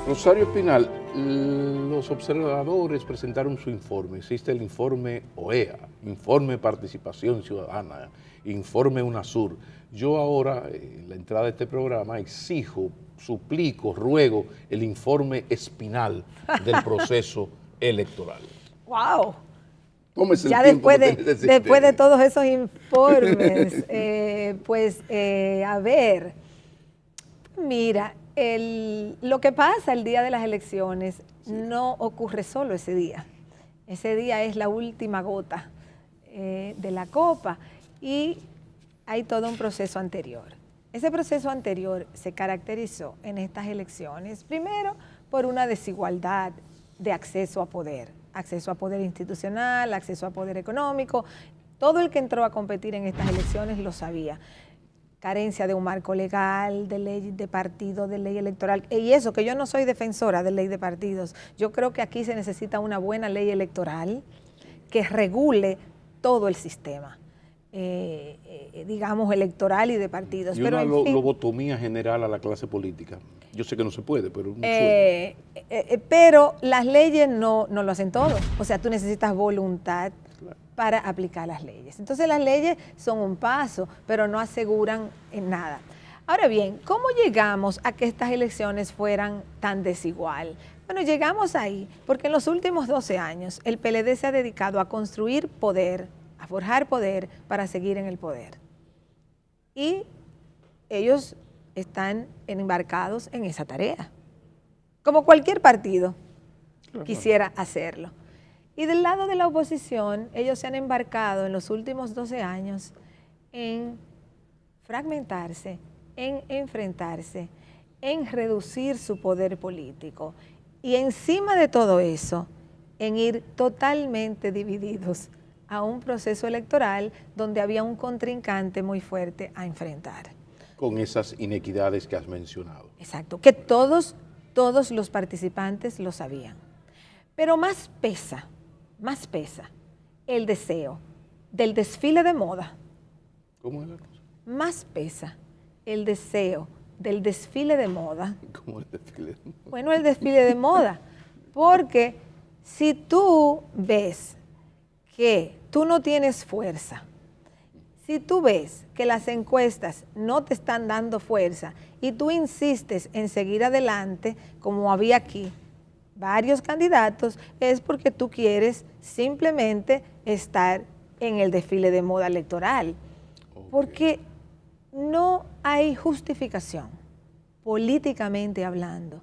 Rosario Espinal, los observadores presentaron su informe. Existe el informe OEA, Informe de Participación Ciudadana, Informe UNASUR. Yo ahora, en la entrada de este programa, exijo, suplico, ruego el informe Espinal del proceso electoral. ¡Wow! Tómese ya el tiempo después de todos esos informes, a ver, mira, lo que pasa el día de las elecciones no ocurre solo ese día. Ese día es la última gota de la copa y hay todo un proceso anterior. Ese proceso anterior se caracterizó en estas elecciones, primero, por una desigualdad de acceso a poder institucional, acceso a poder económico. Todo el que entró a competir en estas elecciones lo sabía. Carencia de un marco legal, de ley de partido, de ley electoral. Y eso, que yo no soy defensora de ley de partidos. Yo creo que aquí se necesita una buena ley electoral que regule todo el sistema, digamos, electoral y de partidos. Y pero una en fin, lobotomía general a la clase política. Yo sé que no se puede, pero pero las leyes no lo hacen todo. O sea, tú necesitas voluntad para aplicar las leyes. Entonces las leyes son un paso, pero no aseguran en nada. Ahora bien, ¿cómo llegamos a que estas elecciones fueran tan desigual? Bueno, llegamos ahí porque en los últimos 12 años el PLD se ha dedicado a construir poder, a forjar poder para seguir en el poder. Y ellos están embarcados en esa tarea, como cualquier partido quisiera hacerlo. Y del lado de la oposición, ellos se han embarcado en los últimos 12 años en fragmentarse, en enfrentarse, en reducir su poder político y encima de todo eso, en ir totalmente divididos a un proceso electoral donde había un contrincante muy fuerte a enfrentar. Con esas inequidades que has mencionado. Exacto, que todos los participantes lo sabían. Pero más pesa el deseo del desfile de moda. ¿Cómo es la cosa? Más pesa el deseo del desfile de moda. ¿Cómo el desfile? Bueno, el desfile de moda, porque si tú ves que tú no tienes fuerza, si tú ves que las encuestas no te están dando fuerza y tú insistes en seguir adelante, como había aquí varios candidatos, es porque tú quieres simplemente estar en el desfile de moda electoral. Okay. Porque no hay justificación, políticamente hablando,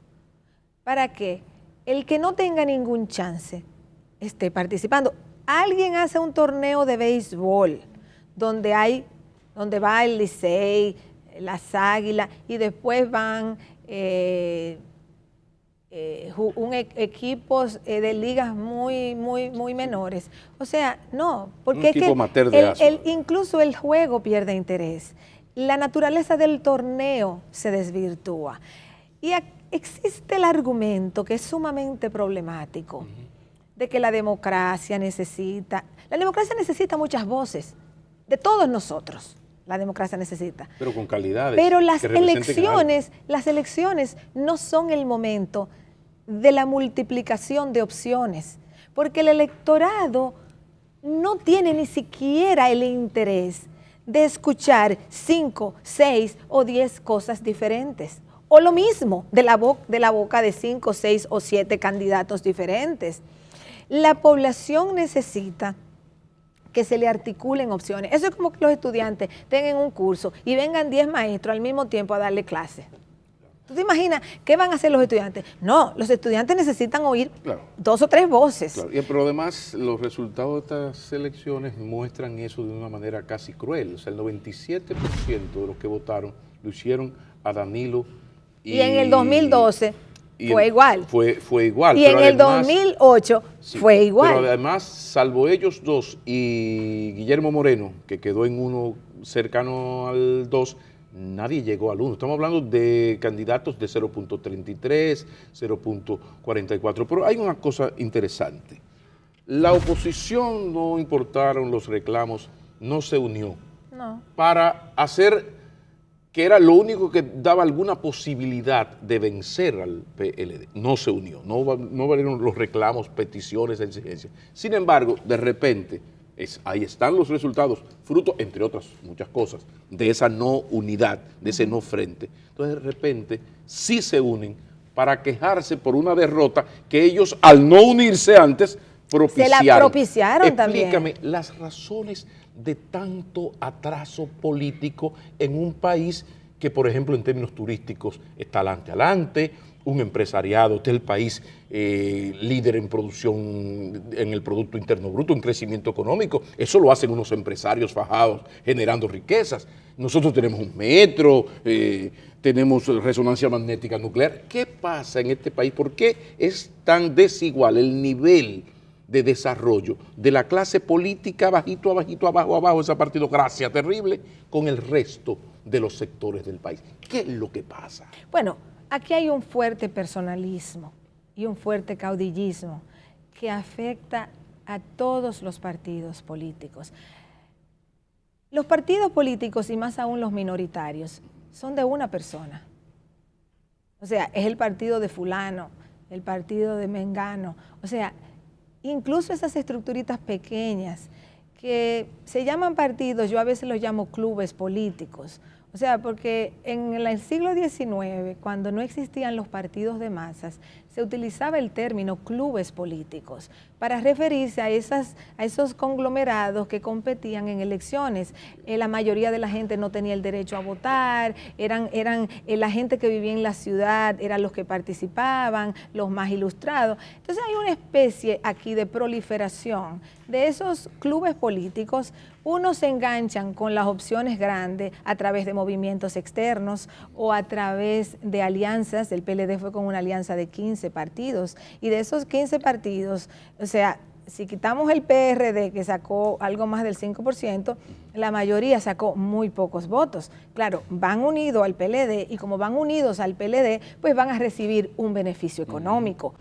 para que el que no tenga ningún chance esté participando. Alguien hace un torneo de béisbol donde va el Licey, las Águilas, y después van equipos de ligas muy menores. O sea, no, porque es que incluso el juego pierde interés. La naturaleza del torneo se desvirtúa. Y existe el argumento que es sumamente problemático de que la democracia necesita muchas voces. De todos nosotros, la democracia necesita. Pero con calidades. Pero las elecciones no son el momento de la multiplicación de opciones, porque el electorado no tiene ni siquiera el interés de escuchar 5, 6 o 10 cosas diferentes, o lo mismo de la boca de 5, 6 o 7 candidatos diferentes. La población necesita que se le articulen opciones. Eso es como que los estudiantes tengan un curso y vengan 10 maestros al mismo tiempo a darle clases. ¿Tú te imaginas qué van a hacer los estudiantes? No, los estudiantes necesitan oír 2 o 3 voces. Claro. Pero además los resultados de estas elecciones muestran eso de una manera casi cruel. O sea, el 97% de los que votaron lo hicieron a Danilo. Y en el 2012 fue igual. Fue igual. Y pero en además, el 2008 fue igual. Pero además, salvo ellos dos y Guillermo Moreno, que quedó en uno cercano al 2, nadie llegó al 1. Estamos hablando de candidatos de 0.33, 0.44. Pero hay una cosa interesante. La oposición, no importaron los reclamos, no se unió para hacer que era lo único que daba alguna posibilidad de vencer al PLD. No se unió, no valieron los reclamos, peticiones, exigencias. Sin embargo, de repente, ahí están los resultados, fruto, entre otras muchas cosas, de esa no unidad, de ese no frente. Entonces, de repente, sí se unen para quejarse por una derrota que ellos, al no unirse antes, propiciaron. Se la propiciaron también. Explícame las razones de tanto atraso político en un país que, por ejemplo, en términos turísticos está adelante, un empresariado del país líder en producción, en el Producto Interno Bruto, en crecimiento económico. Eso lo hacen unos empresarios fajados generando riquezas. Nosotros tenemos un metro, tenemos resonancia magnética nuclear. ¿Qué pasa en este país? ¿Por qué es tan desigual el nivel de desarrollo de la clase política, abajito, abajito, abajo, abajo, esa partidocracia terrible, con el resto de los sectores del país? ¿Qué es lo que pasa? Bueno, aquí hay un fuerte personalismo y un fuerte caudillismo que afecta a todos los partidos políticos. Los partidos políticos, y más aún los minoritarios, son de una persona. O sea, es el partido de fulano, el partido de mengano. O sea, incluso esas estructuritas pequeñas que se llaman partidos, yo a veces los llamo clubes políticos. O sea, porque en el siglo XIX, cuando no existían los partidos de masas, se utilizaba el término clubes políticos para referirse a esos conglomerados que competían en elecciones. La mayoría de la gente no tenía el derecho a votar, eran la gente que vivía en la ciudad, eran los que participaban, los más ilustrados. Entonces hay una especie aquí de proliferación de esos clubes políticos. Unos se enganchan con las opciones grandes a través de movimientos externos o a través de alianzas. El PLD fue con una alianza de 15 partidos y de esos 15 partidos, o sea, si quitamos el PRD que sacó algo más del 5%, la mayoría sacó muy pocos votos. Claro, van unidos al PLD y como van unidos al PLD, pues van a recibir un beneficio económico.